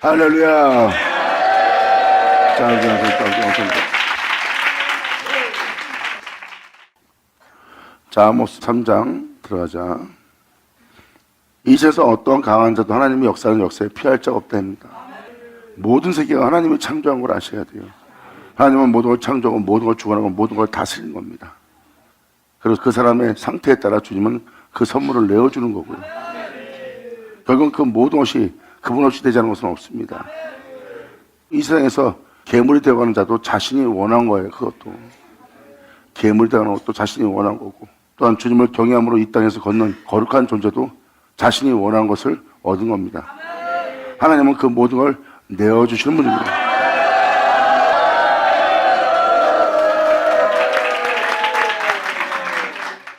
할렐루야. 자, 아모스 3장 들어가자. 이 세상 어떤 강한 자도 하나님의 역사는 역사에 피할 자가 없답니다. 모든 세계가 하나님이 창조한 걸 아셔야 돼요. 하나님은 모든 걸 창조하고 모든 걸 주관하고 모든 걸 다스리는 겁니다. 그래서 그 사람의 상태에 따라 주님은 그 선물을 내어주는 거고요. 결국은 그 모든 것이 그분 없이 되지 않은 것은 없습니다. 이 세상에서 괴물이 되어가는 자도 자신이 원한 거예요. 그것도 괴물이 되어가는 것도 자신이 원한 거고, 또한 주님을 경외함으로 이 땅에서 걷는 거룩한 존재도 자신이 원한 것을 얻은 겁니다. 하나님은 그 모든 걸 내어주시는 분입니다.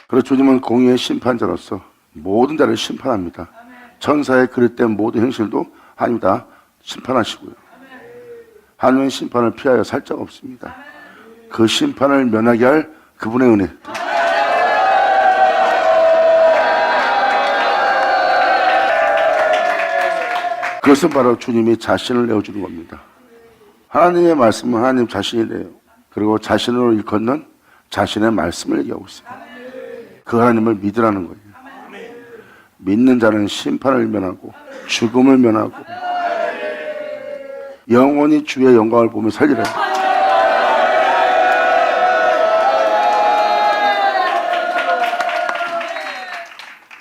그래서 주님은 공의의 심판자로서 모든 자를 심판합니다. 천사의 그릇된 모든 행실도 하나님 다 심판하시고요. 하나님은 심판을 피하여 살 자가 없습니다. 그 심판을 면하게 할 그분의 은혜. 그것은 바로 주님이 자신을 내어주는 겁니다. 하나님의 말씀은 하나님 자신이래요. 그리고 자신으로 일컫는 자신의 말씀을 얘기하고 있습니다. 그 하나님을 믿으라는 거예요. 믿는 자는 심판을 면하고 죽음을 면하고 영원히 주의 영광을 보며 살리라.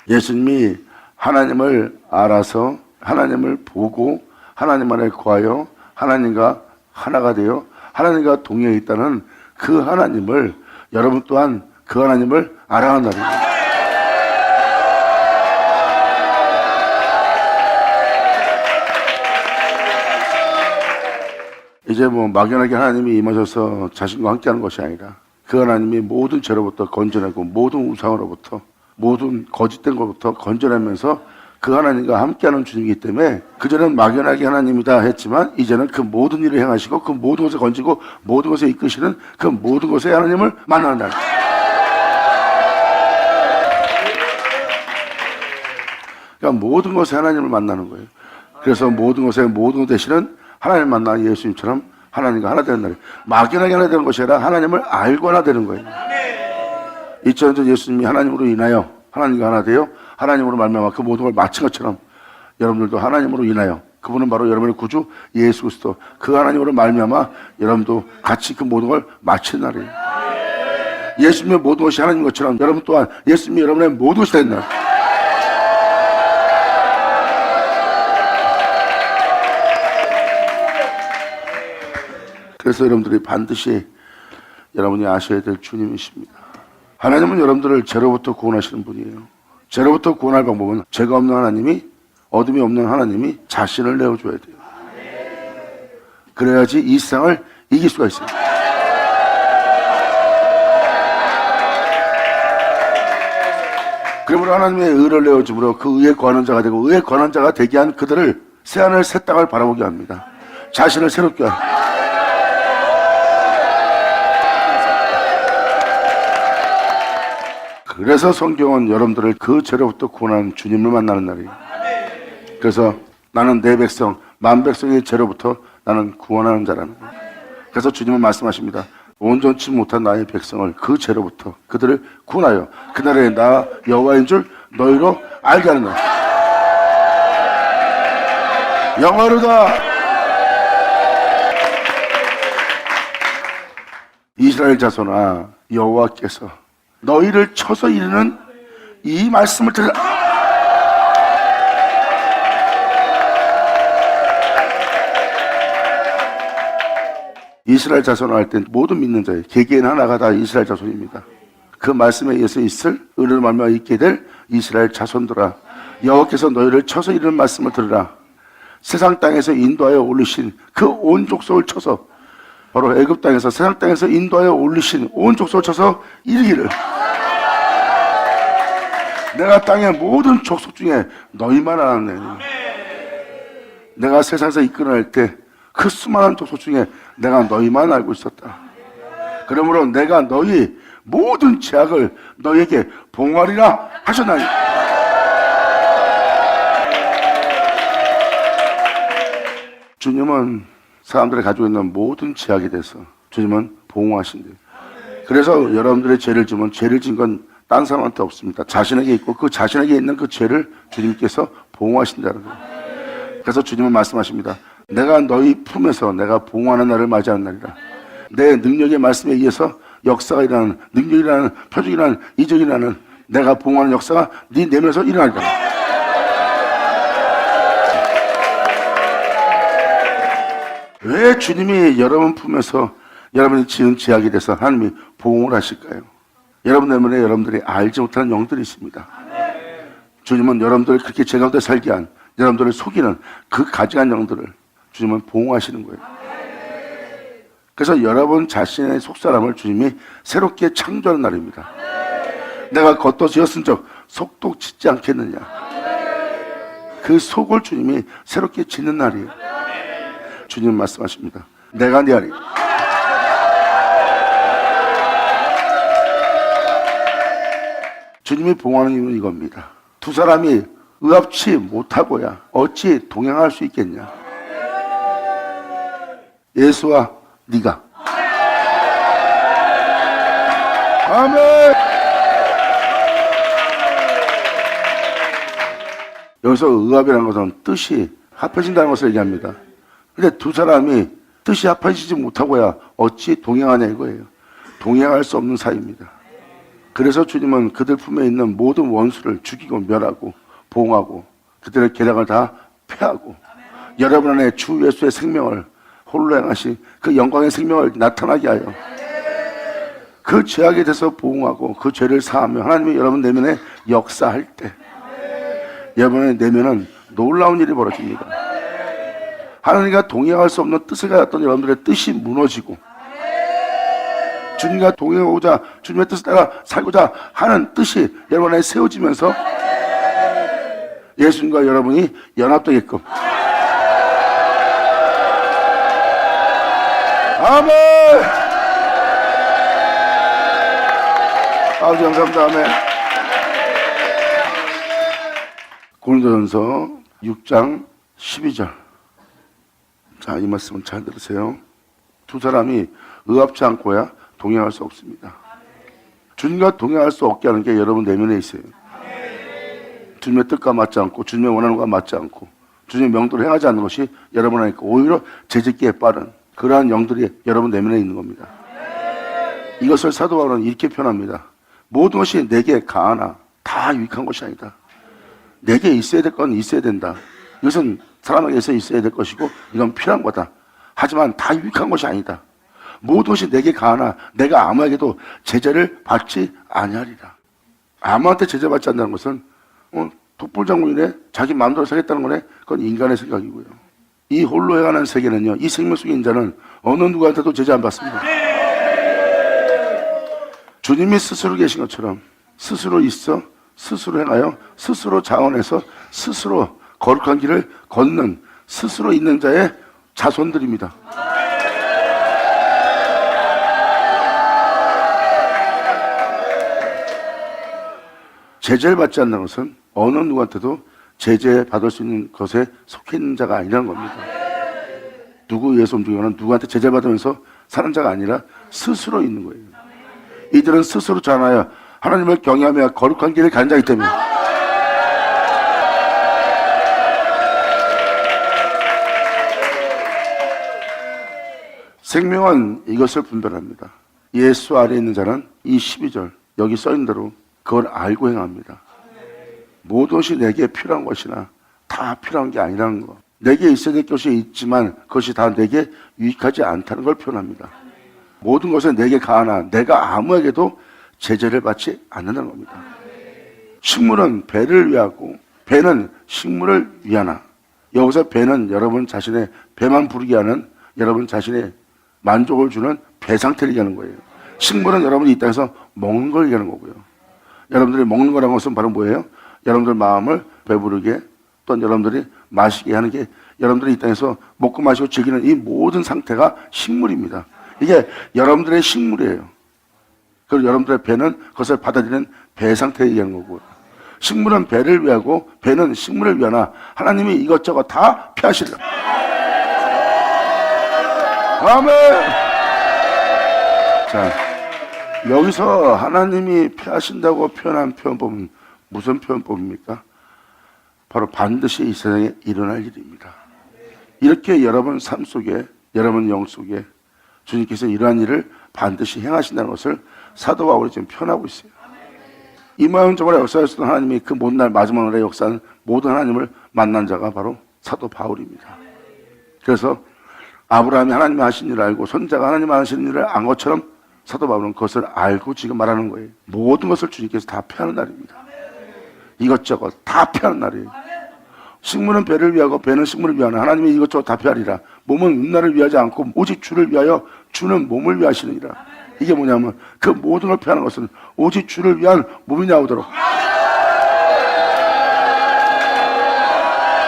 예수님이 하나님을 알아서 하나님을 보고 하나님 안에 거하여 하나님과 하나가 되어 하나님과 동행해 있다는 그 하나님을, 여러분 또한 그 하나님을 알아야 한다는. 이제 막연하게 하나님이 임하셔서 자신과 함께하는 것이 아니라 그 하나님이 모든 죄로부터 건져내고 모든 우상으로부터 모든 거짓된 것부터 건져내면서 그 하나님과 함께하는 주님이기 때문에, 그전엔 막연하게 하나님이다 했지만 이제는 그 모든 일을 행하시고 그 모든 것을 건지고 모든 것을 이끄시는 그 모든 것의 하나님을 만난다. 그러니까 모든 것의 하나님을 만나는 거예요. 그래서 모든 것의 모든 것 되시는 하나님을 만나 예수님처럼 하나님과 하나 되는 날이에요. 막연하게 하나 되는 것이 아니라 하나님을 알고 하나 되는 거예요. 2000년 전 예수님이 하나님으로 인하여 하나님과 하나 되어 하나님으로 말미암아 그 모든 걸 마친 것처럼 여러분들도 하나님으로 인하여, 그분은 바로 여러분의 구주 예수 그리스도, 그 하나님으로 말미암아 여러분도 같이 그 모든 걸 마친 날이에요. 예수님의 모든 것이 하나님 것처럼 여러분 또한 예수님이 여러분의 모든 것이 된 날. 그래서 여러분들이 반드시 여러분이 아셔야 될 주님이십니다. 하나님은 여러분들을 죄로부터 구원하시는 분이에요. 죄로부터 구원할 방법은 죄가 없는 하나님이, 어둠이 없는 하나님이 자신을 내어줘야 돼요. 그래야지 이 세상을 이길 수가 있어요. 그러므로 하나님의 의를 내어줌으로 그 의에 거하는 자가 되고 의에 거하는 자가 되게 한 그들을 새하늘 새 땅을 바라보게 합니다. 자신을 새롭게 합니다. 그래서 성경은 여러분들을 그 죄로부터 구원하는 주님을 만나는 날이에요. 그래서 나는 내 백성, 만 백성의 죄로부터 나는 구원하는 자라는 거예요. 그래서 주님은 말씀하십니다. 온전치 못한 나의 백성을 그 죄로부터 그들을 구원하여 그날에 나 여호와인 줄 너희로 알게 하는 날. 영화로다. 이스라엘 자손아, 여호와께서 너희를 쳐서 이르는 이 말씀을 들으라. 이스라엘 자손을 할 때 모든 믿는 자의 개개인 하나가 다 이스라엘 자손입니다. 그 말씀에 의해서 있을 은혜를 말미암아 있게 될 이스라엘 자손들아, 여호와께서 너희를 쳐서 이르는 말씀을 들으라. 세상 땅에서 인도하여 올리신 그 온 족속을 쳐서, 바로 애굽 땅에서 세상 땅에서 인도하여 올리신 온 족속을 쳐서 이르기를, 내가 땅의 모든 족속 중에 너희만 알았네. 내가 세상에서 이끌어낼 때 그 수많은 족속 중에 내가 너희만 알고 있었다. 그러므로 내가 너희 모든 죄악을 너희에게 봉하리라 하셨나니. 주님은 사람들이 가지고 있는 모든 죄악에 대해서 주님은 보응하신대요. 그래서 여러분들의 죄를 지면 죄를 진 건 딴 사람한테 없습니다. 자신에게 있고 그 자신에게 있는 그 죄를 주님께서 보응하신다는 거예요. 그래서 주님은 말씀하십니다. 내가 너희 품에서 내가 보응하는 날을 맞이하는 날이라. 내 능력의 말씀에 의해서 역사가 일어나는, 능력이라는, 표적이라는, 이적이라는 내가 보응하는 역사가 네 내면에서 일어나리라. 왜 주님이 여러분 품에서 여러분이 지은 죄악에 대해서 하나님이 보응을 하실까요? 여러분 내면에 여러분들이 알지 못하는 영들이 있습니다. 주님은 여러분들을 그렇게 죄 가운데 살게 한, 여러분들을 속이는 그 가증한 영들을 주님은 보응하시는 거예요. 그래서 여러분 자신의 속사람을 주님이 새롭게 창조하는 날입니다. 내가 겉도 지었은 적 속도 짓지 않겠느냐. 그 속을 주님이 새롭게 짓는 날이에요. 주님 말씀하십니다. 내가 네 아리. 주님이 보응하는 이유는 이겁니다. 두 사람이 의합치 못하고야 어찌 동행할 수 있겠냐. 예수와 네가. 아멘. 여기서 의합이라는 것은 뜻이 합해진다는 것을 얘기합니다. 근데 두 사람이 뜻이 합해지지 못하고야 어찌 동행하냐 이거예요. 동행할 수 없는 사이입니다. 그래서 주님은 그들 품에 있는 모든 원수를 죽이고 멸하고 보응하고 그들의 계략을 다 패하고 여러분 안에 주 예수의 생명을 홀로 행하신 그 영광의 생명을 나타나게 하여 그 죄악에 대해서 보응하고 그 죄를 사하며 하나님이 여러분 내면에 역사할 때 여러분의 내면은 놀라운 일이 벌어집니다. 하나님과 동행할 수 없는 뜻을 가졌던 여러분들의 뜻이 무너지고 주님과 동행하고자 주님의 뜻을 따라 살고자 하는 뜻이 여러분 안에 세워지면서 예수님과 여러분이 연합되게끔. 아멘. 아버지 감사합니다. 아멘. 고린도전서 6장 12절. 자, 이 말씀은 잘 들으세요. 두 사람이 의합치 않고야 동행할 수 없습니다. 주님과 동행할 수 없게 하는 게 여러분 내면에 있어요. 주님의 뜻과 맞지 않고 주님의 원하는 것과 맞지 않고 주님의 명도를 행하지 않는 것이 여러분 안에 있고 오히려 재짓기에 빠른 그러한 영들이 여러분 내면에 있는 겁니다. 이것을 사도 바울은 이렇게 표현합니다. 모든 것이 내게 가하나 다 유익한 것이 아니다. 내게 있어야 될 건 있어야 된다. 이것은 사람에게서 있어야 될 것이고 이건 필요한 거다. 하지만 다 유익한 것이 아니다. 모든 것이 내게 가하나 내가 아무에게도 제재를 받지 아니하리라. 아무한테 제재받지 않는다는 것은 독불장군이네 자기 마음대로 살겠다는 거네. 그건 인간의 생각이고요. 이 홀로 행하는 세계는요, 이 생명 속에 있는 자는 어느 누구한테도 제재 안 받습니다. 주님이 스스로 계신 것처럼 스스로 있어 스스로 행하여 스스로 자원해서 스스로 거룩한 길을 걷는 스스로 있는 자의 자손들입니다. 제재를 받지 않는 것은 어느 누구한테도 제재 받을 수 있는 것에 속해 있는 자가 아니라는 겁니다. 누구 위해서 움직이거나 누구한테 제재 받으면서 사는 자가 아니라 스스로 있는 거예요. 이들은 스스로 자라나야 하나님을 경외하며 거룩한 길을 가는 자이기 때문에 생명은 이것을 분별합니다. 예수 아래에 있는 자는 이 12절 여기 써있는 대로 그걸 알고 행합니다. 모든 것이 내게 필요한 것이나 다 필요한 게 아니라는 것. 내게 있어야 될 것이 있지만 그것이 다 내게 유익하지 않다는 걸 표현합니다. 모든 것은 내게 가하나 내가 아무에게도 제재를 받지 않는다는 겁니다. 식물은 배를 위하고 배는 식물을 위하나. 여기서 배는 여러분 자신의 배만 부르게 하는 여러분 자신의 만족을 주는 배 상태를 얘기하는 거예요. 식물은 여러분이 이 땅에서 먹는 걸 얘기하는 거고요. 여러분들이 먹는 거라는 것은 바로 뭐예요? 여러분들 마음을 배부르게 또는 여러분들이 마시게 하는 게 여러분들이 이 땅에서 먹고 마시고 즐기는 이 모든 상태가 식물입니다. 이게 여러분들의 식물이에요. 그리고 여러분들의 배는 그것을 받아들이는 배 상태에 얘기하는 거고요. 식물은 배를 위하고 배는 식물을 위하나 하나님이 이것저것 다 피하시리라. 아멘. 자, 여기서 하나님이 피하신다고 표현한 표현법은 무슨 표현법입니까? 바로 반드시 이 세상에 일어날 일입니다. 이렇게 여러분 삶 속에, 여러분 영 속에 주님께서 이러한 일을 반드시 행하신다는 것을 사도 바울이 지금 표현하고 있어요. 이마음적으로 역사하셨던 하나님이 그 모든 날 마지막 날에 역사하는 모든 하나님을 만난 자가 바로 사도 바울입니다. 그래서 아브라함이 하나님이 하신 일을 알고 선자가 하나님이 하신 일을 안 것처럼 사도 바울은 그것을 알고 지금 말하는 거예요. 모든 것을 주님께서 다 피하는 날입니다. 이것저것 다 피하는 날이에요. 식물은 배를 위하고 배는 식물을 위하는 하나님이 이것저것 다 피하리라. 몸은 음란을 위하지 않고 오직 주를 위하여 주는 몸을 위하시느니라. 이게 뭐냐면 그 모든 걸 피하는 것은 오직 주를 위한 몸이 나오도록.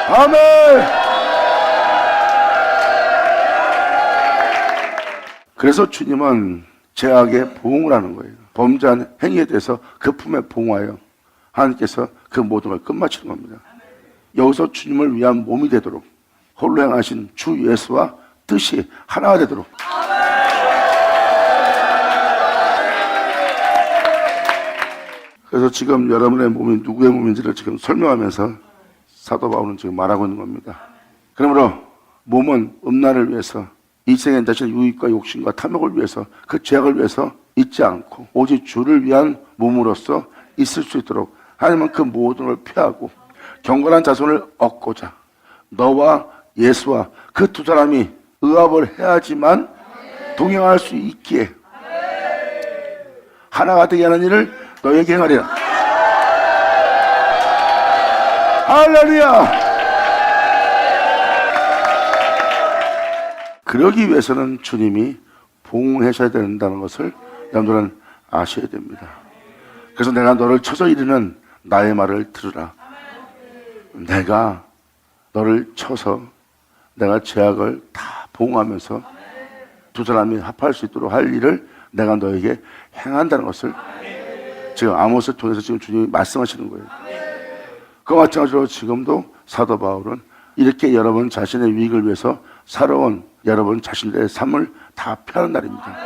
아멘. 그래서 주님은 죄악에 보응을 하는 거예요. 범죄한 행위에 대해서 그 품에 보응하여 하나님께서 그 모든 걸 끝마치는 겁니다. 여기서 주님을 위한 몸이 되도록 홀로 행하신 주 예수와 뜻이 하나가 되도록. 그래서 지금 여러분의 몸이 누구의 몸인지를 지금 설명하면서 사도 바울은 지금 말하고 있는 겁니다. 그러므로 몸은 음란을 위해서 이 생의 자신의 유익과 욕심과 탐욕을 위해서 그 죄악을 위해서 있지 않고 오직 주를 위한 몸으로서 있을 수 있도록 하나님은 그 모든 걸 피하고 경건한 자손을 얻고자 너와 예수와 그 두 사람이 의합을 해야지만 동행할 수 있기에 하나가 되게 하는 일을 너에게 행하리라. 할렐루야. 그러기 위해서는 주님이 보응하셔야 된다는 것을 여러분들은 아셔야 됩니다. 그래서 내가 너를 쳐서 이르는 나의 말을 들으라. 내가 너를 쳐서 내가 죄악을 다 보응하면서 두 사람이 합할 수 있도록 할 일을 내가 너에게 행한다는 것을 지금 아모스를 통해서 지금 주님이 말씀하시는 거예요. 그와 마찬가지로 지금도 사도 바울은 이렇게 여러분 자신의 유익을 위해서 살아온 여러분 자신들의 삶을 다 피하는 날입니다.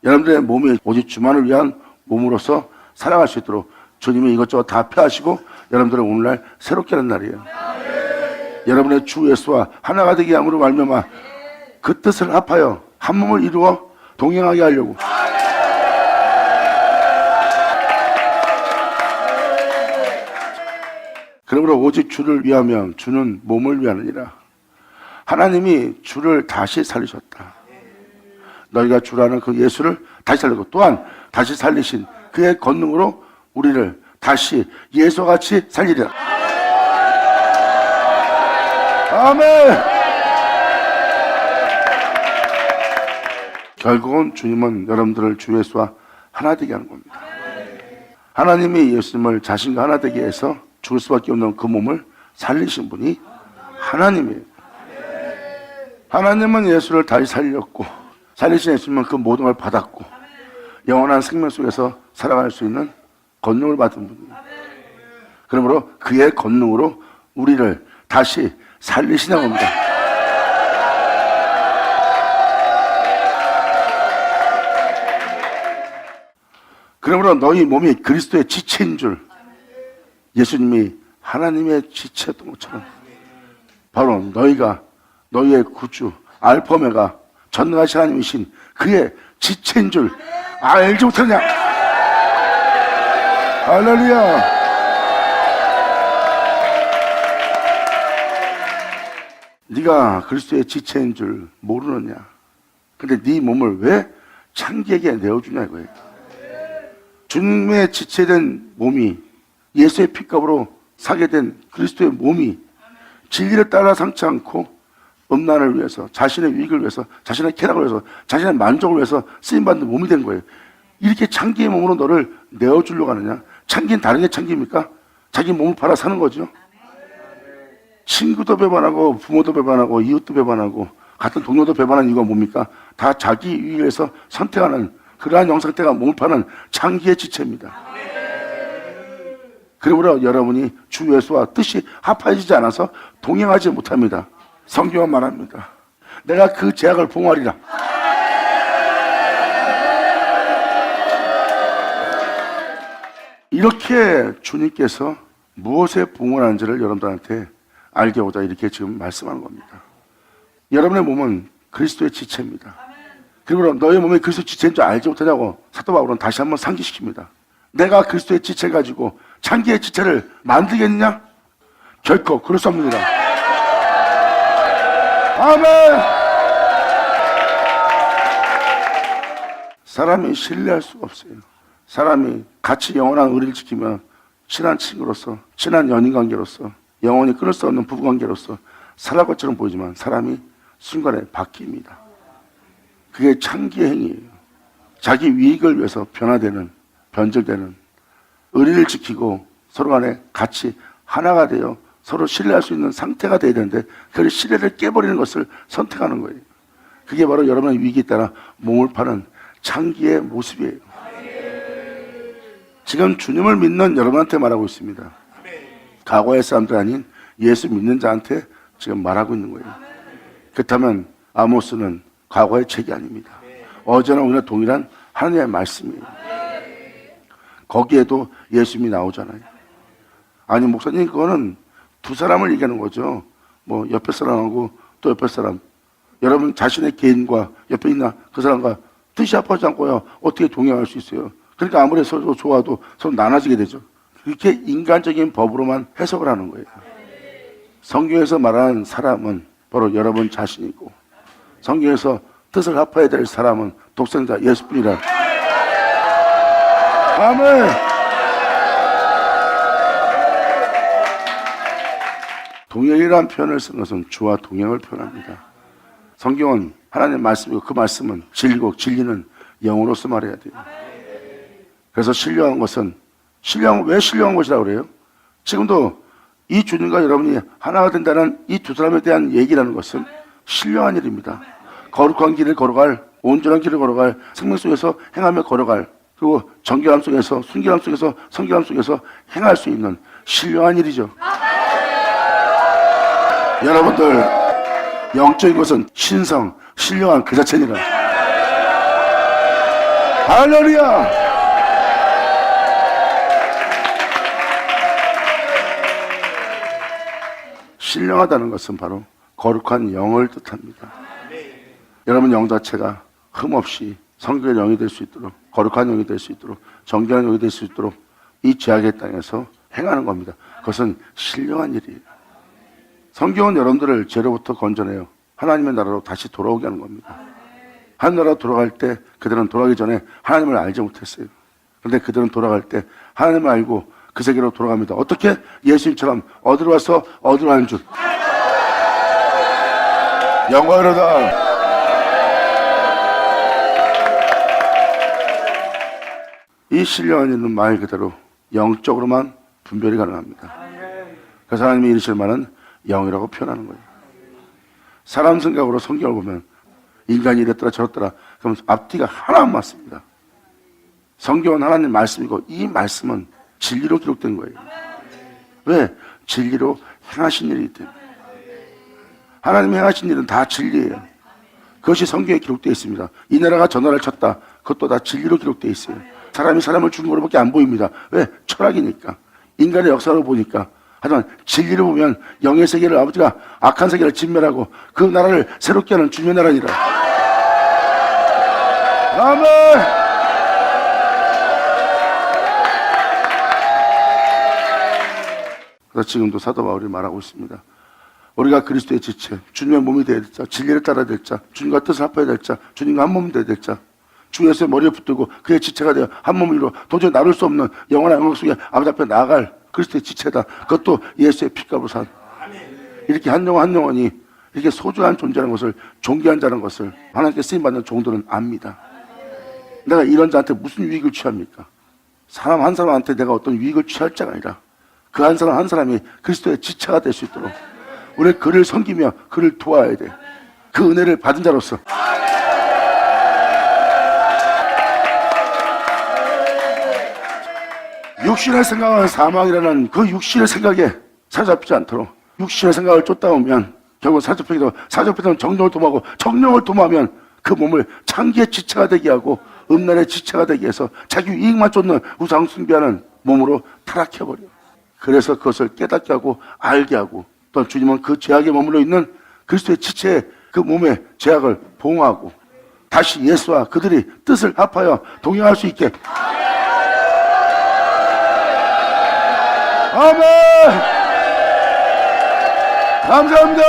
여러분들의 몸이 오직 주만을 위한 몸으로서 살아갈 수 있도록 주님이 이것저것 다 피하시고 여러분들은 오늘날 새롭게 하는 날이에요. 여러분의 주 예수와 하나가 되게 함으로 말미암아 그 뜻을 합하여 한 몸을 이루어 동행하게 하려고. 그러므로 오직 주를 위하면 주는 몸을 위하느니라. 하나님이 주를 다시 살리셨다. 너희가 주라는 그 예수를 다시 살리고 또한 다시 살리신 그의 권능으로 우리를 다시 예수와 같이 살리리라. 아멘. 결국은 주님은 여러분들을 주 예수와 하나 되게 하는 겁니다. 하나님이 예수님을 자신과 하나 되게 해서 죽을 수밖에 없는 그 몸을 살리신 분이 하나님이에요. 하나님은 예수를 다시 살렸고 살리신 예수님은 그 모든 걸 받았고 영원한 생명 속에서 살아갈 수 있는 권능을 받은 분이에요. 그러므로 그의 권능으로 우리를 다시 살리시는 겁니다. 그러므로 너희 몸이 그리스도의 지체인 줄 예수님이 하나님의 지체였던 것처럼 바로 너희가 너희의 구주 알파 오메가 전능하신 하나님이신 그의 지체인 줄 알지 못하느냐. 할렐루야. 네가 그리스도의 지체인 줄 모르느냐. 근데 네 몸을 왜 창기에게 내어주냐 이거예요. 주님의 지체된 몸이 예수의 피값으로 사게 된 그리스도의 몸이 진리를 따라 삼지 않고 음란을 위해서 자신의 유익을 위해서 자신의 쾌락을 위해서 자신의 만족을 위해서 쓰임받는 몸이 된 거예요. 이렇게 창기의 몸으로 너를 내어주려고 하느냐. 창기는 다른 게 창기입니까? 자기 몸을 팔아 사는 거죠. 친구도 배반하고 부모도 배반하고 이웃도 배반하고 같은 동료도 배반하는 이유가 뭡니까? 다 자기 유익을 위해서 선택하는 그러한 영상태가 몸을 파는 창기의 지체입니다. 그러므로 여러분이 주 예수와 뜻이 합해지지 않아서 동행하지 못합니다. 성경은 말합니다. 내가 그 죄악을 봉하리라. 이렇게 주님께서 무엇에 봉헌하는지를 여러분들한테 알게 하고자 이렇게 지금 말씀하는 겁니다. 여러분의 몸은 그리스도의 지체입니다. 그리고 너의 몸이 그리스도의 지체인 줄 알지 못하냐고 사도 바울은 다시 한번 상기시킵니다. 내가 그리스도의 지체 가지고 창기의 지체를 만들겠느냐? 결코 그럴 수 없습니다. 아멘. 사람이 신뢰할 수가 없어요. 사람이 같이 영원한 의리를 지키며 친한 친구로서, 친한 연인관계로서, 영원히 끊을 수 없는 부부관계로서 살아갈 것처럼 보이지만 사람이 순간에 바뀝니다. 그게 창기의 행위예요. 자기 이익을 위해서 변화되는, 변절되는, 의리를 지키고 서로 간에 같이 하나가 되어 서로 신뢰할 수 있는 상태가 되어야 되는데 그 신뢰를 깨버리는 것을 선택하는 거예요. 그게 바로 여러분의 위기에 따라 몸을 파는 창기의 모습이에요. 지금 주님을 믿는 여러분한테 말하고 있습니다. 과거의 사람들 아닌 예수 믿는 자한테 지금 말하고 있는 거예요. 그렇다면 아모스는 과거의 책이 아닙니다. 어제나 오늘 동일한 하나님의 말씀이에요. 거기에도 예수님이 나오잖아요. 아니 목사님 그거는 두 사람을 얘기하는 거죠. 뭐 옆에 사람하고 또 옆에 사람. 여러분 자신의 개인과 옆에 있나 그 사람과 뜻이 합하지 않고요 어떻게 동행할 수 있어요. 그러니까 아무리 서로 좋아도 서로 나눠지게 되죠. 그렇게 인간적인 법으로만 해석을 하는 거예요. 성경에서 말하는 사람은 바로 여러분 자신이고 성경에서 뜻을 합해야 될 사람은 독생자 예수뿐이라. 아멘. 동행이라는 표현을 쓴 것은 주와 동행을 표현합니다. 성경은 하나님의 말씀이고 그 말씀은 진리고 진리는 영으로서 말해야 돼요. 그래서 신령한 것은 왜 신령한 것이라고 그래요? 지금도 이 주님과 여러분이 하나가 된다는 이 두 사람에 대한 얘기라는 것은 신령한 일입니다. 거룩한 길을 걸어갈, 온전한 길을 걸어갈, 생명 속에서 행하며 걸어갈, 그리고 정결함 속에서, 순결함 속에서, 성결함 속에서 행할 수 있는 신령한 일이죠. 여러분들 영적인 것은 신성, 신령한 그 자체니라. 할렐루야. 신령하다는 것은 바로 거룩한 영을 뜻합니다. 여러분 영 자체가 흠없이 성결의 영이 될 수 있도록, 거룩한 영이 될 수 있도록, 정결한 영이 될 수 있도록 이 죄악의 땅에서 행하는 겁니다. 그것은 신령한 일이에요. 성경은 여러분들을 죄로부터 건져내요. 하나님의 나라로 다시 돌아오게 하는 겁니다. 하나님 나라로 돌아갈 때 그들은 돌아가기 전에 하나님을 알지 못했어요. 그런데 그들은 돌아갈 때 하나님을 알고 그 세계로 돌아갑니다. 어떻게? 예수님처럼 어디로 와서 어디로 하는 줄. 영광이로다. 이 신령한 일은 말 그대로 영적으로만 분별이 가능합니다. 그래서 하나님이 이르실 말은 영이라고 표현하는 거예요. 사람 생각으로 성경을 보면 인간이 이랬더라 저랬더라 그럼 앞뒤가 하나 안 맞습니다. 성경은 하나님 말씀이고 이 말씀은 진리로 기록된 거예요. 왜? 진리로 행하신 일이기 때문에. 하나님이 행하신 일은 다 진리예요. 그것이 성경에 기록되어 있습니다. 이 나라가 저 나라를 쳤다. 그것도 다 진리로 기록되어 있어요. 사람이 사람을 죽인 것으로밖에 안 보입니다. 왜? 철학이니까. 인간의 역사로 보니까. 하지만 진리를 보면 영의 세계를 아버지가 악한 세계를 진멸하고 그 나라를 새롭게 하는 주님의 나라니라. 아멘. 그래서 지금도 사도 바울이 말하고 있습니다. 우리가 그리스도의 지체, 주님의 몸이 되어야 될 자, 진리를 따라야 될 자, 주님과 뜻을 합해야 될 자, 주님과 한 몸이 되어야 될 자, 주 예수의 머리에 붙들고 그의 지체가 되어 한 몸을 이루어 도저히 나눌 수 없는 영원한 영광 속에 아버지 앞에 나아갈 그리스도의 지체다. 그것도 예수의 피값으로 산. 이렇게 한 영혼 한 영혼이 이렇게 소중한 존재라는 것을, 존귀한 자라는 것을 하나님께 쓰임받는 종들은 압니다. 내가 이런 자한테 무슨 유익을 취합니까? 사람 한 사람한테 내가 어떤 유익을 취할 자가 아니라 그 한 사람 한 사람이 그리스도의 지체가 될 수 있도록 우리 그를 섬기며 그를 도와야 돼. 그 은혜를 받은 자로서. 육신의 생각은 사망이라는 그 육신의 생각에 사로잡히지 않도록 육신의 생각을 쫓다 보면 결국 사적pe도 정령을 도모하고 정령을 도모하면 그 몸을 창기의 지체가 되게 하고 음란의 지체가 되게 해서 자기 이익만 쫓는 우상 숭배하는 몸으로 타락해버려. 그래서 그것을 깨닫게 하고 알게 하고 또 주님은 그 죄악에 머물러 있는 그리스도의 지체의 그 몸의 죄악을 봉하고 다시 예수와 그들이 뜻을 합하여 동행할 수 있게. 아멘. 감사합니다.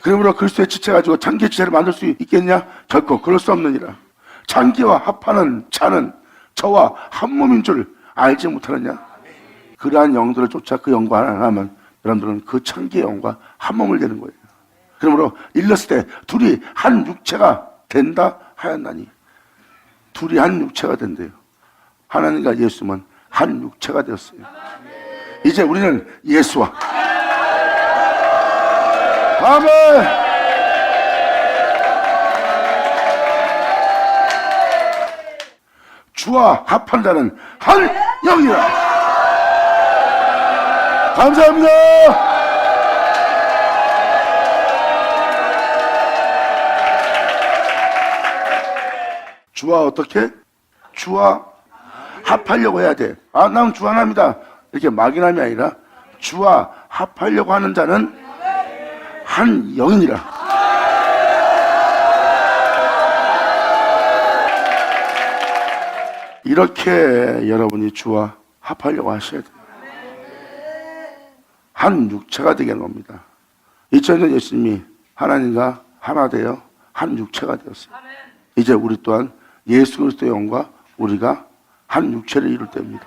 그러므로 그리스도의 지체 가지고 창기의 지체를 만들 수 있겠냐? 결코 그럴 수 없느니라. 창기와 합하는 자는 저와 한 몸인 줄 알지 못하느냐? 그러한 영들을 쫓아 그 영과 하나하면 여러분들은 그 창기의 영과 한 몸을 되는 거예요. 그러므로 일렀을 때 둘이 한 육체가 된다 하였나니, 둘이 한 육체가 된대요. 하나님과 예수만 한 육체가 되었어요. 이제 우리는 예수와 아멘. 주와 합한다는 한 영이라. 감사합니다. 주와 어떻게? 주와 합하려고 해야 돼. 아, 난 주 하나입니다. 이렇게 막연함이 아니라 주와 합하려고 하는 자는 한 영이니라. 이렇게 여러분이 주와 합하려고 하셔야 돼요. 한 육체가 되게 하는 겁니다. 2000년 예수님이 하나님과 하나 되어 한 육체가 되었어요. 이제 우리 또한 예수 그리스도의 영과 우리가 한 육체를 이룰 때입니다.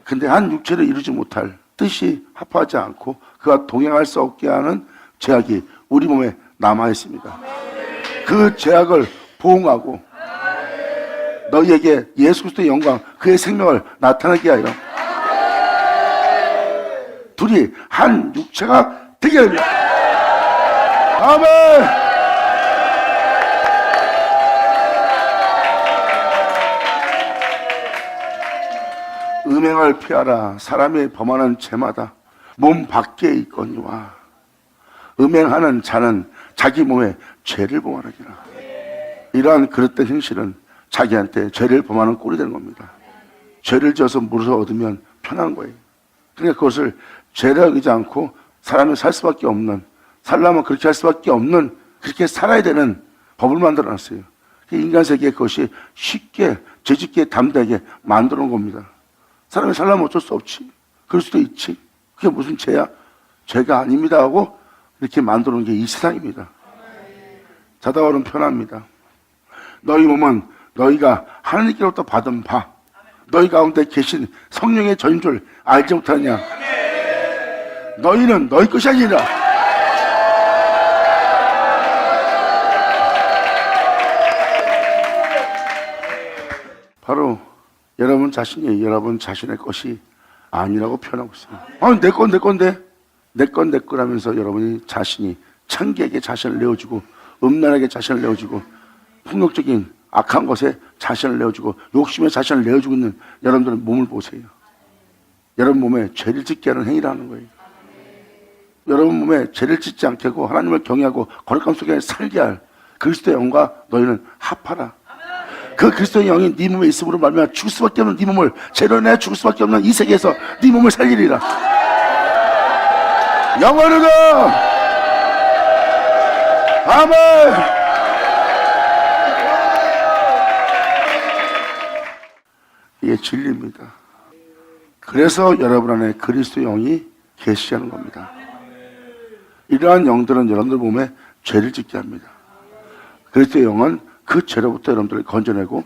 근데 한 육체를 이루지 못할 뜻이 합하지 않고 그가 동행할 수 없게 하는 죄악이 우리 몸에 남아 있습니다. 그 죄악을 보응하고 너희에게 예수 그리스도의 영광, 그의 생명을 나타내게 하여 둘이 한 육체가 되게 됩니다. 아멘. 음행을 피하라. 사람이 범하는 죄마다 몸 밖에 있거니와 음행하는 자는 자기 몸에 죄를 범하느니라. 이러한 그릇된 행실은 자기한테 죄를 범하는 꼴이 되는 겁니다. 죄를 지어서 물어서 얻으면 편한 거예요. 그러니까 그것을 죄라 여기지 않고 사람이 살 수밖에 없는, 살려면 그렇게 할 수밖에 없는, 그렇게 살아야 되는 법을 만들어놨어요. 인간 세계에 그것이 쉽게 죄짓게 담대하게 만들어 놓은 겁니다. 사람이 살려면 어쩔 수 없지. 그럴 수도 있지. 그게 무슨 죄야? 죄가 아닙니다 하고 이렇게 만들어 놓은 게 이 세상입니다. 자다 오면 편합니다. 너희 몸은 너희가 하나님께로부터 받은 바, 너희 가운데 계신 성령의 전인 줄 알지 못하느냐? 너희는 너희 것이 아니라 바로 여러분 자신이 여러분 자신의 것이 아니라고 표현하고 있어요. 아니, 내 건데 내 거라면서 여러분이 자신이 창기에게 자신을 내어주고 음란하게 자신을 내어주고 폭력적인 악한 것에 자신을 내어주고 욕심에 자신을 내어주고 있는 여러분들의 몸을 보세요. 여러분 몸에 죄를 짓게 하는 행위라는 거예요. 여러분 몸에 죄를 짓지 않게 하고 하나님을 경외하고 거룩함 속에 살게 할 그리스도의 영과 너희는 합하라. 그 그리스도의 영이 네 몸에 있음으로 말미암아 죽을 수밖에 없는 네 몸을 죄로 내 죽을 수밖에 없는 이 세계에서 네 몸을 살리리라. 영원하다. 아멘. 이게 진리입니다. 그래서 여러분 안에 그리스도의 영이 계시하는 겁니다. 이러한 영들은 여러분들 몸에 죄를 짓게 합니다. 그리스도의 영은 그 죄로부터 여러분들을 건져내고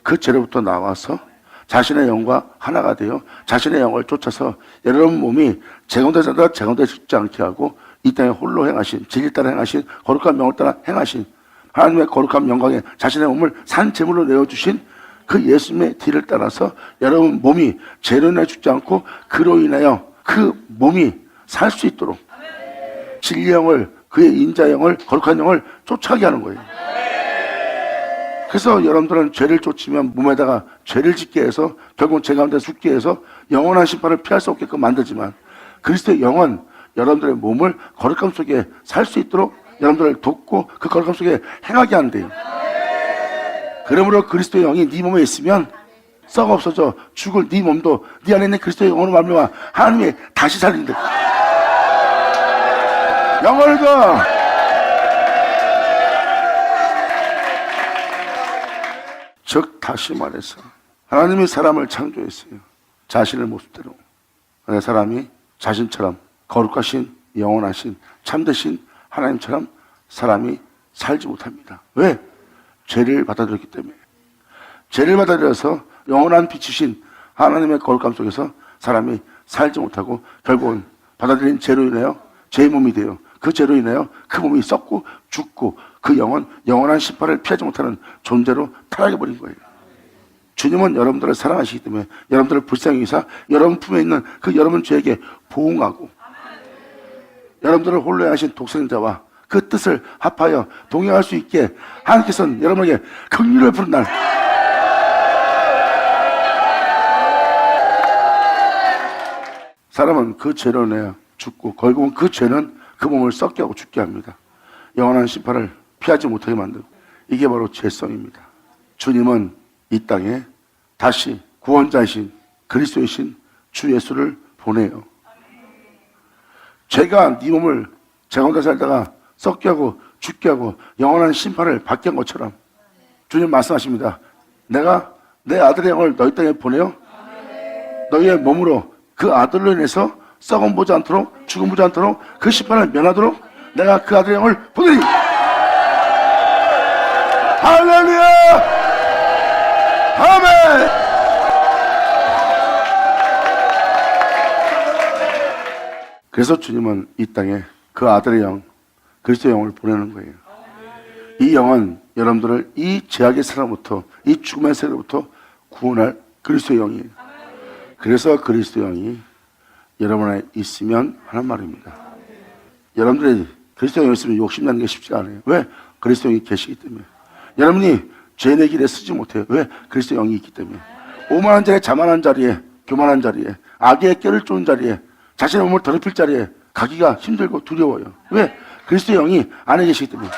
그 죄로부터 나와서 자신의 영과 하나가 되어 자신의 영을 쫓아서 여러분 몸이 제공된 자가 제공되지 죽지 않게 하고 이 땅에 홀로 행하신, 진리 따라 행하신, 거룩한 명을 따라 행하신 하나님의 거룩한 영광에 자신의 몸을 산 제물로 내어주신 그 예수님의 뒤를 따라서 여러분 몸이 죄로 인해 죽지 않고 그로 인하여 그 몸이 살 수 있도록 진리의 영을, 그의 인자의 영을, 거룩한 영을 쫓아가게 하는 거예요. 그래서 여러분들은 죄를 쫓으면 몸에다가 죄를 짓게 해서 결국 죄 가운데 죽게 해서 영원한 심판을 피할 수 없게끔 만들지만 그리스도의 영은 여러분들의 몸을 거룩함 속에 살 수 있도록 여러분들을 돕고 그 거룩함 속에 행하게 한대요. 그러므로 그리스도의 영이 네 몸에 있으면 썩 없어져 죽을 네 몸도 네 안에 있는 그리스도의 영으로 말미암아 하나님이 다시 살린다. 영을 더 즉 다시 말해서 하나님이 사람을 창조했어요. 자신의 모습대로. 사람이 자신처럼 거룩하신 영원하신 참되신 하나님처럼 사람이 살지 못합니다. 왜? 죄를 받아들였기 때문에. 죄를 받아들여서 영원한 빛이신 하나님의 거룩함 속에서 사람이 살지 못하고 결국은 받아들인 죄로 인하여 죄의 몸이 돼요. 그 죄로 인하여 그 몸이 썩고 죽고 그 영은 영원한 심판을 피하지 못하는 존재로 타락해버린 거예요. 주님은 여러분들을 사랑하시기 때문에 여러분들을 불쌍히 여기사 여러분 품에 있는 그 여러분 죄에게 보응하고 여러분들을 홀로 하신 독생자와 그 뜻을 합하여 동행할 수 있게 하나님께서는 여러분에게 긍휼을 부른 날, 사람은 그 죄로 인하여 죽고 결국은 그 죄는 그 몸을 썩게 하고 죽게 합니다. 영원한 심판을 피하지 못하게 만들고, 이게 바로 죄성입니다. 주님은 이 땅에 다시 구원자이신 그리스도이신 주 예수를 보내요. 죄가 네 몸을 죄 가운데 살다가 썩게 하고 죽게 하고 영원한 심판을 받게 한 것처럼 주님 말씀하십니다. 내가 내 아들의 영을 너희 땅에 보내어 너희의 몸으로 그 아들로 인해서 썩음 보지 않도록 죽음 보지 않도록 그 심판을 면하도록 내가 그 아들의 영을 보내리. 할렐루야! 아멘! 그래서 주님은 이 땅에 그 아들의 영, 그리스도의 영을 보내는 거예요. 이 영은 여러분들을 이 죄악의 세상부터, 이 죽음의 세상부터 구원할 그리스도의 영이에요. 그래서 그리스도의 영이 여러분 안에 있으면 하는 말입니다. 여러분들이 그리스도의 영이 있으면 욕심나는 게 쉽지 않아요. 왜? 그리스도의 영이 계시기 때문에. 여러분이 죄의 길에 쓰지 못해요. 왜? 그리스도의 영이 있기 때문에. 오만한 자리에 자만한 자리에, 교만한 자리에, 악의 꾀를 쫓는 자리에, 자신의 몸을 더럽힐 자리에 가기가 힘들고 두려워요. 왜? 그리스도의 영이 안에 계시기 때문에.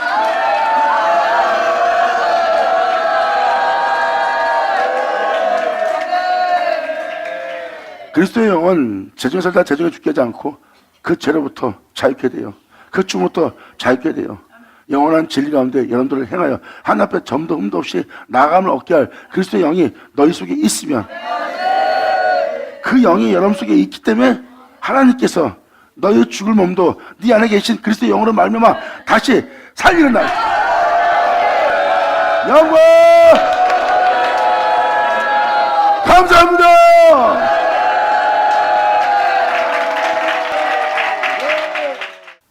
그리스도의 영은 죄중에 살다 죄중에 죽게 하지 않고 그 죄로부터 자유케 돼요. 그 죽음부터 자유케 돼요. 영원한 진리 가운데 여러분들을 행하여 하나님 앞에 점도 흠도 없이 나아감을 얻게 할 그리스도의 영이 너희 속에 있으면, 그 영이 여러분 속에 있기 때문에 하나님께서 너희 죽을 몸도 네 안에 계신 그리스도의 영으로 말미암아 다시 살리는 날. 영광! 감사합니다.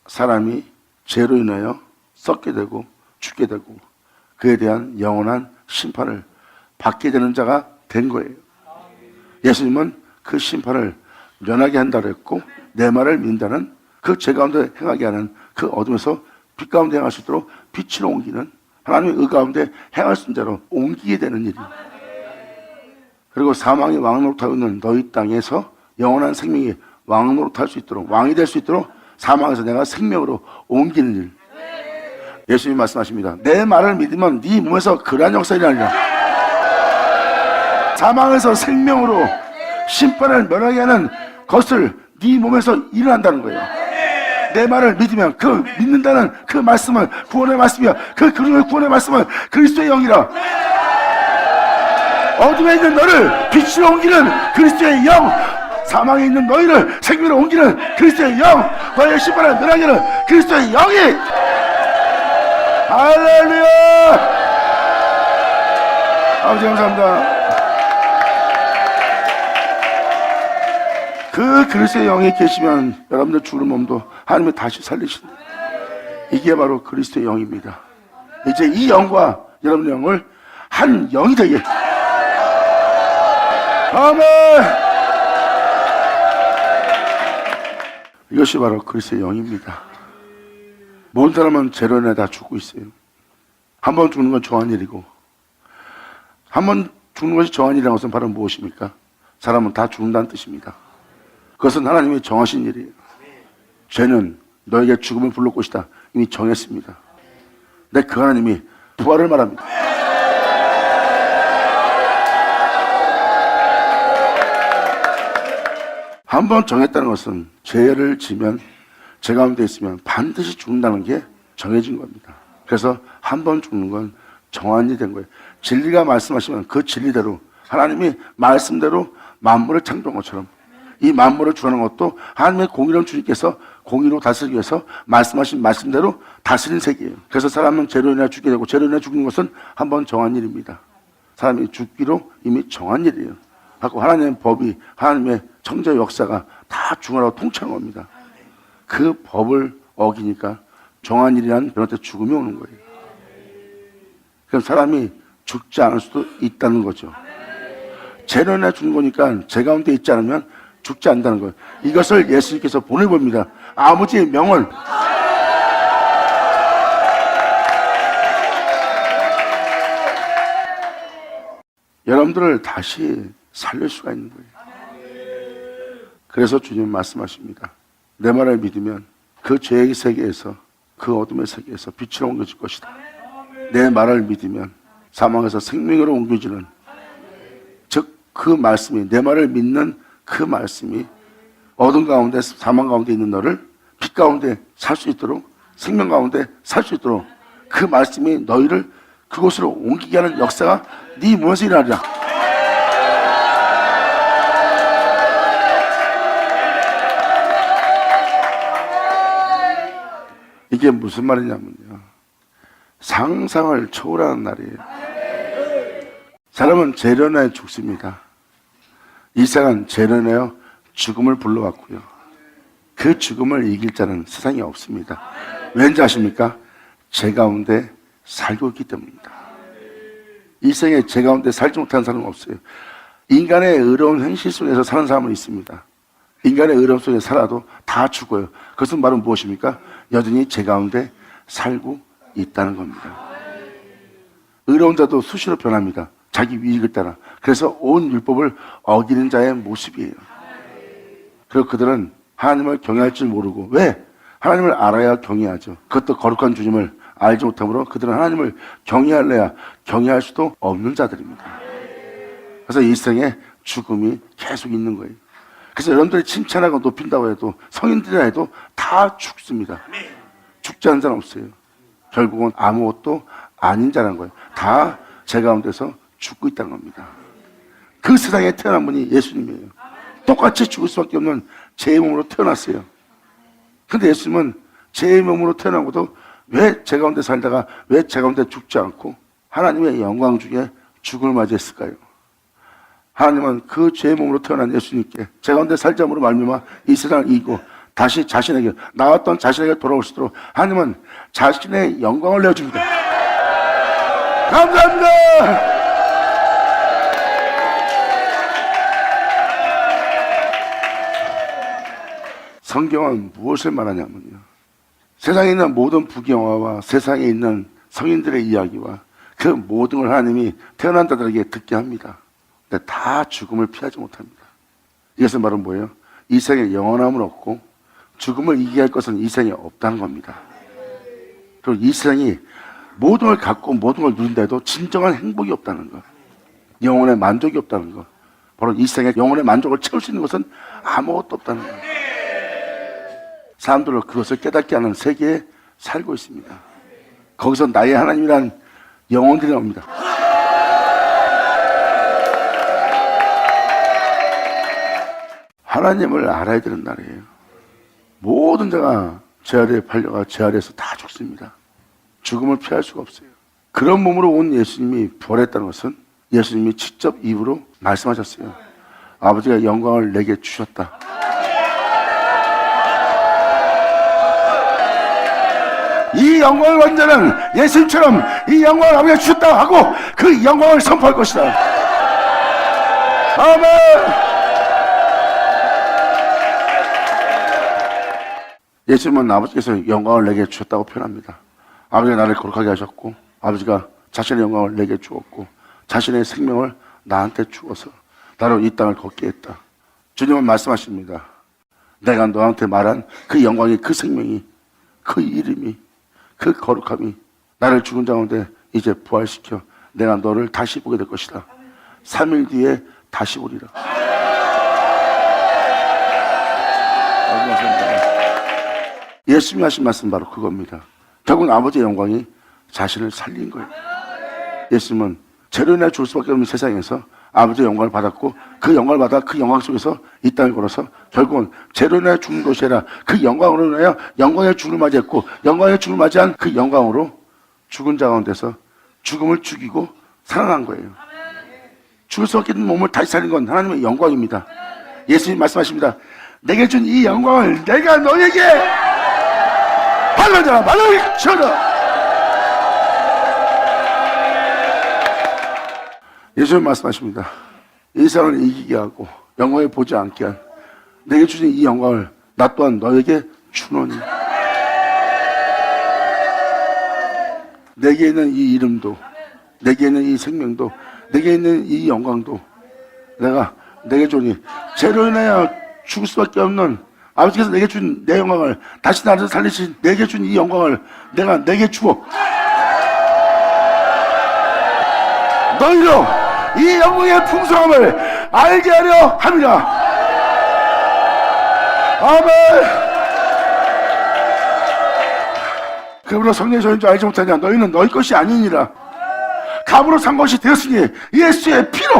사람이 죄로 인하여 썩게 되고 죽게 되고 그에 대한 영원한 심판을 받게 되는 자가 된 거예요. 예수님은 그 심판을 면하게 한다고 했고, 내 말을 믿는다는 그 죄 가운데 행하게 하는 그 어둠에서 빛 가운데 행할 수 있도록 빛으로 옮기는, 하나님의 의 가운데 행할 수 있는 자로 옮기게 되는 일이에요. 그리고 사망의 왕노릇하고 있는 너희 땅에서 영원한 생명이 왕노릇할 수 있도록, 왕이 될 수 있도록 사망에서 내가 생명으로 옮기는 일. 예수님이 말씀하십니다. 내 말을 믿으면 네 몸에서 그러한 역사가 일어나리라. 사망에서 생명으로 심판을 면하게 하는 것을 네 몸에서 일어난다는 거예요. 내 말을 믿으면, 그 믿는다는 그 말씀은 구원의 말씀이야. 그 구원의 말씀은 그리스도의 영이라. 어둠에 있는 너를 빛으로 옮기는 그리스도의 영, 사망에 있는 너희를 생명으로 옮기는 그리스도의 영, 너희의 심판을 면하게 하는 그리스도의 영이. 할렐루야! 아버지 감사합니다. 그 그리스도의 영이 계시면 여러분들 죽는 몸도 하나님이 다시 살리신다. 이게 바로 그리스도의 영입니다. 이제 이 영과 여러분의 영을 한 영이 되게. 아멘! 이것이 바로 그리스도의 영입니다. 모든 사람은 죄로 인해 다 죽고 있어요. 한 번 죽는 건 정한 일이고, 한 번 죽는 것이 정한 일이라는 것은 바로 무엇입니까? 사람은 다 죽는다는 뜻입니다. 그것은 하나님이 정하신 일이에요. 죄는 너에게 죽음을 불러올 것이다. 이미 정했습니다. 근데 그 하나님이 부활을 말합니다. 한번 정했다는 것은 죄를 지면, 죄 가운데 있으면 반드시 죽는다는 게 정해진 겁니다. 그래서 한 번 죽는 건 정한 일이 된 거예요. 진리가 말씀하시면 그 진리대로, 하나님이 말씀대로 만물을 창조한 것처럼 이 만물을 주라는 것도 하나님의 공의로운 주님께서 공의로 다스리기 위해서 말씀하신 말씀대로 다스린 세계예요. 그래서 사람은 죄로 인해 죽게 되고, 죄로 인해 죽는 것은 한 번 정한 일입니다. 사람이 죽기로 이미 정한 일이에요. 하고 하나님의 법이, 하나님의 창조 역사가 다 중하라고 통치하는 겁니다. 그 법을 어기니까 정한 일이란 변할 때 죽음이 오는 거예요. 그럼 사람이 죽지 않을 수도 있다는 거죠. 죄로 인해 죽는 거니까 죄 가운데 있지 않으면 죽지 않는다는 거예요. 이것을 예수님께서 보내봅니다. 아버지의 명을. 여러분들을 다시 살릴 수가 있는 거예요. 그래서 주님 말씀하십니다. 내 말을 믿으면 그 죄의 세계에서, 그 어둠의 세계에서 빛으로 옮겨질 것이다. 내 말을 믿으면 사망에서 생명으로 옮겨지는, 즉 그 말씀이, 내 말을 믿는 그 말씀이 어둠 가운데, 사망 가운데 있는 너를 빛 가운데 살 수 있도록, 생명 가운데 살 수 있도록 그 말씀이 너희를 그곳으로 옮기게 하는 역사가 네 몸에서 일어나리라. 이게 무슨 말이냐면요, 상상을 초월하는 날이에요. 사람은 죄로 인하여 죽습니다. 이 세상은 죄로 인하여 죽음을 불러왔고요. 그 죽음을 이길 자는 세상에 없습니다. 왠지 아십니까? 죄 가운데 살고 있기 때문입니다. 이 세상에 죄 가운데 살지 못하는 사람은 없어요. 인간의 의로운 행실 속에서 사는 사람은 있습니다. 인간의 의로움 속에 살아도 다 죽어요. 그것은 바로 무엇입니까? 여전히 죄 가운데 살고 있다는 겁니다. 의로운 자도 수시로 변합니다. 자기 유익을 따라. 그래서 온 율법을 어기는 자의 모습이에요. 그리고 그들은 하나님을 경외할 줄 모르고, 왜? 하나님을 알아야 경외하죠. 그것도 거룩한 주님을 알지 못하므로 그들은 하나님을 경외할래야 경외할 수도 없는 자들입니다. 그래서 이 세상에 죽음이 계속 있는 거예요. 그래서 여러분들이 칭찬하고 높인다고 해도, 성인들이라 해도 다 죽습니다. 죽지 않는 자는 없어요. 결국은 아무것도 아닌 자라는 거예요. 다 죄 가운데서 죽고 있다는 겁니다. 그 세상에 태어난 분이 예수님이에요. 똑같이 죽을 수밖에 없는 죄의 몸으로 태어났어요. 근데 예수님은 죄의 몸으로 태어나고도 왜 죄 가운데 살다가 왜 죄 가운데 죽지 않고 하나님의 영광 중에 죽음을 맞이했을까요? 하나님은 그 죄의 몸으로 태어난 예수님께 죄 가운데 살자므로 말미암아 이 세상을 이기고 다시 자신에게, 나왔던 자신에게 돌아올 수 있도록 하나님은 자신의 영광을 내어줍니다. 감사합니다. 성경은 무엇을 말하냐면요, 세상에 있는 모든 부경화와 세상에 있는 성인들의 이야기와 그 모든 걸 하나님이 태어난 자들에게 듣게 합니다. 근데 다 죽음을 피하지 못합니다. 이것은 바로 뭐예요? 이 세상에 영원함을 얻고 죽음을 이기게 할 것은 이 세상에 없다는 겁니다. 그리고 이 세상이 모든 걸 갖고 모든 걸 누린다 해도 진정한 행복이 없다는 것, 영혼의 만족이 없다는 것, 바로 이 세상에 영혼의 만족을 채울 수 있는 것은 아무것도 없다는 것. 사람들은 그것을 깨닫게 하는 세계에 살고 있습니다. 거기서 나의 하나님이란 영혼들이 나옵니다. 하나님을 알아야 되는 날이에요. 모든 자가 죄 아래에 팔려가 죄 아래에서 다 죽습니다. 죽음을 피할 수가 없어요. 그런 몸으로 온 예수님이 부활했다는 것은 예수님이 직접 입으로 말씀하셨어요. 아버지가 영광을 내게 주셨다. 이 영광을 완전한 예수님처럼 이 영광을 아버지가 주셨다 하고 그 영광을 선포할 것이다. 아멘. 예수님은 아버지께서 영광을 내게 주셨다고 표현합니다. 아버지가 나를 거룩하게 하셨고, 아버지가 자신의 영광을 내게 주었고, 자신의 생명을 나한테 주어서 나로 이 땅을 걷게 했다. 주님은 말씀하십니다. 내가 너한테 말한 그 영광이, 그 생명이, 그 이름이, 그 거룩함이 나를 죽은 자 가운데 이제 부활시켜 내가 너를 다시 보게 될 것이다. 3일 뒤에 다시 보리라. 예수님이 하신 말씀 바로 그겁니다. 결국은 아버지의 영광이 자신을 살린 거예요. 예수님은 죄로 인해 죽을 수밖에 없는 세상에서 아버지의 영광을 받았고, 그 영광을 받아 그 영광 속에서 이 땅을 걸어서 결국은 죄로 인해 죽는 것이 아니라 그 영광으로 인하여 영광의 죽음을 맞이했고, 영광의 죽음을 맞이한 그 영광으로 죽은 자 가운데서 죽음을 죽이고 살아난 거예요. 죽을 수밖에 없는 몸을 다시 살린 건 하나님의 영광입니다. 예수님 말씀하십니다. 내게 준 이 영광을 내가 너에게 받는 자라 말을 쳐라. 예수님 말씀하십니다. 이 세상을 이기게 하고 영광에 보지 않게 한 내게 주신 이 영광을 나 또한 너에게 주노니. 내게 있는 이 이름도, 내게 있는 이 생명도, 내게 있는 이 영광도 내가 내게 주니, 죄로 인하여 죽을 수밖에 없는 아버지께서 내게 준 내 영광을, 다시 나를 살리신 내게 준 이 영광을 내가 내게 주고 너희로 이 영광의 풍성함을 알게 하려 합니다. 아멘. 그러므로 성령의 전인 줄 알지 못하냐? 너희는 너희 것이 아니니라. 값으로 산 것이 되었으니 예수의 피로.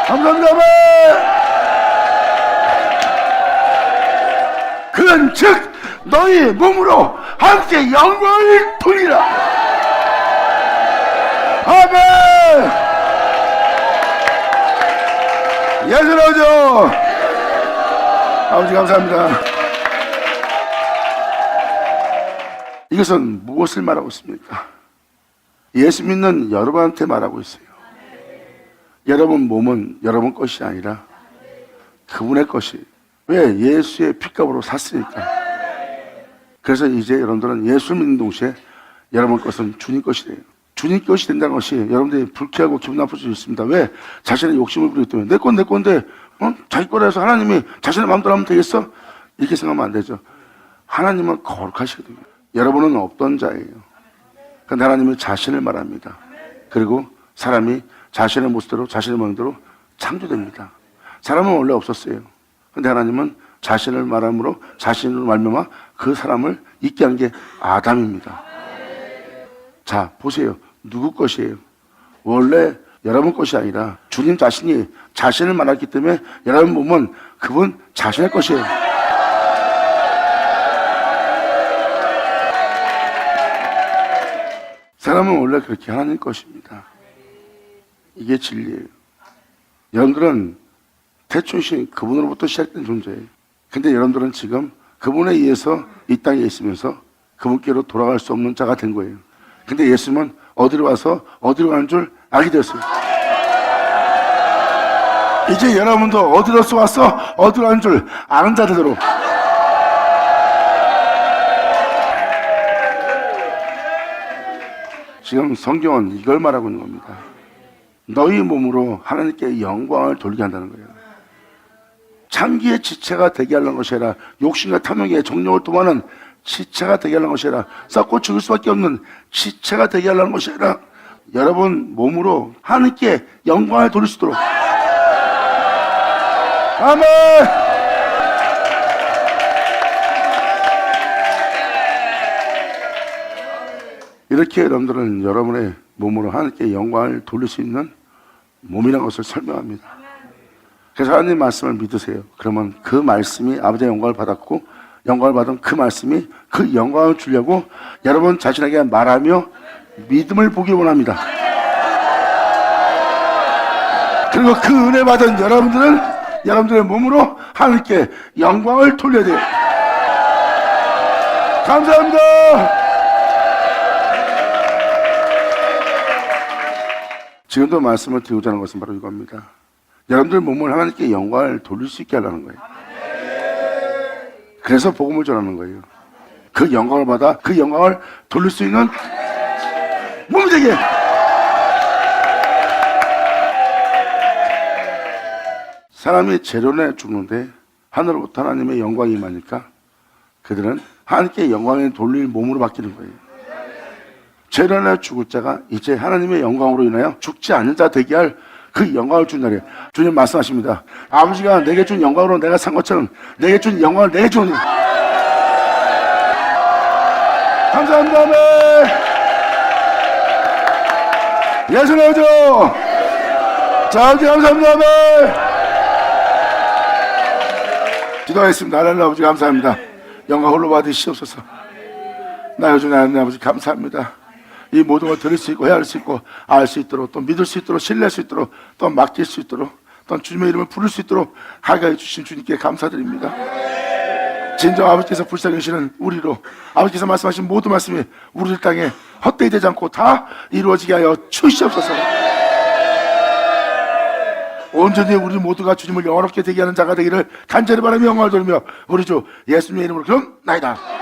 감사합니다. 아멘. 그는 즉 너희 몸으로 함께 영광을 돌리라. 아멘. 예수로죠. 아버지 감사합니다. 이것은 무엇을 말하고 있습니까? 예수 믿는 여러분한테 말하고 있어요. 여러분 몸은 여러분 것이 아니라 그분의 것이. 왜? 예수의 핏값으로 샀으니까. 그래서 이제 여러분들은 예수를 믿는 동시에 여러분 것은 주님 것이 돼요. 주님 것이 된다는 것이 여러분들이 불쾌하고 기분 나쁠 수 있습니다. 왜? 자신의 욕심을 부리기 때문에. 내 건 내 건데 자기 거라 해서 하나님이 자신의 마음대로 하면 되겠어? 이렇게 생각하면 안 되죠. 하나님은 거룩하시거든요. 여러분은 없던 자예요. 그런데 하나님은 자신을 말합니다. 그리고 사람이 자신의 모습대로 자신의 마음대로 창조됩니다. 사람은 원래 없었어요. 그런데 하나님은 자신을 말함으로 자신으로 말미암아 그 사람을 있게 한 게 아담입니다. 자, 보세요. 누구 것이에요? 원래 여러분 것이 아니라 주님 자신이 자신을 말했기 때문에 여러분 몸은 그분 자신의 것이에요. 사람은 원래 그렇게 하나님 것입니다. 이게 진리예요. 여러분들은 태초신 그분으로부터 시작된 존재예요. 근데 여러분들은 지금 그분에 의해서 이 땅에 있으면서 그분께로 돌아갈 수 없는 자가 된 거예요. 근데 예수님은 어디로 와서 어디로 가는 줄 알게 되었어요. 이제 여러분도 어디로서 와서 어디로 가는 줄 아는 자 되도록. 지금 성경은 이걸 말하고 있는 겁니다. 너희 몸으로 하나님께 영광을 돌리게 한다는 거예요. 창기의 지체가 되게 하려는 것이 아니라 욕심과 탐욕의 정욕을 도모하는 지체가 되게 하려는 것이 아니라 썩고 죽을 수밖에 없는 지체가 되게 하려는 것이 아니라 여러분 몸으로 하나님께 영광을 돌릴 수 있도록. 아멘. 이렇게 여러분들은 여러분의 몸으로 하나님께 영광을 돌릴 수 있는 몸이라는 것을 설명합니다. 그래서 하나님 말씀을 믿으세요. 그러면 그 말씀이 아버지의 영광을 받았고 영광을 받은 그 말씀이 그 영광을 주려고 여러분 자신에게 말하며 믿음을 보기 원합니다. 그리고 그 은혜 받은 여러분들은 여러분들의 몸으로 하나님께 영광을 돌려야 돼요. 감사합니다. 지금도 말씀을 드리고자 하는 것은 바로 이겁니다. 여러분들 몸을 하나님께 영광을 돌릴 수 있게 하려는 거예요. 그래서 복음을 전하는 거예요. 그 영광을 받아 그 영광을 돌릴 수 있는 몸이 되게. 사람이 재련해 죽는데 하늘로부터 하나님의 영광이 임하니까 그들은 하나님께 영광을 돌릴 몸으로 바뀌는 거예요. 재련해 죽을 자가 이제 하나님의 영광으로 인하여 죽지 않는 자 되게 할 그 영광을 준 날이에요. 주님 말씀하십니다. 아버지가 내게 준 영광으로 내가 산 것처럼 내게 준 영광을 내게 주니. 감사합니다. 아멘. 예수 나오죠. 자, 아버지 감사합니다. 아멘. 기도하겠습니다. 하나님 아버지 감사합니다. 영광 홀로 받으시옵소서. 나 요즘 하나님 아버지 감사합니다. 이 모든 걸 들을 수 있고 헤아릴 수 있고 알 수 있도록 또 믿을 수 있도록 신뢰할 수 있도록 또 맡길 수 있도록 또 주님의 이름을 부를 수 있도록 하게 주신 주님께 감사드립니다. 진정 아버지께서 불쌍히 여기시는 우리로 아버지께서 말씀하신 모든 말씀이 우리들 땅에 헛되이 되지 않고 다 이루어지게 하여 주시옵소서. 온전히 우리 모두가 주님을 영원롭게 되게 하는 자가 되기를 간절히 바라며 영광을 돌리며 우리 주 예수님의 이름으로 기도합나이다.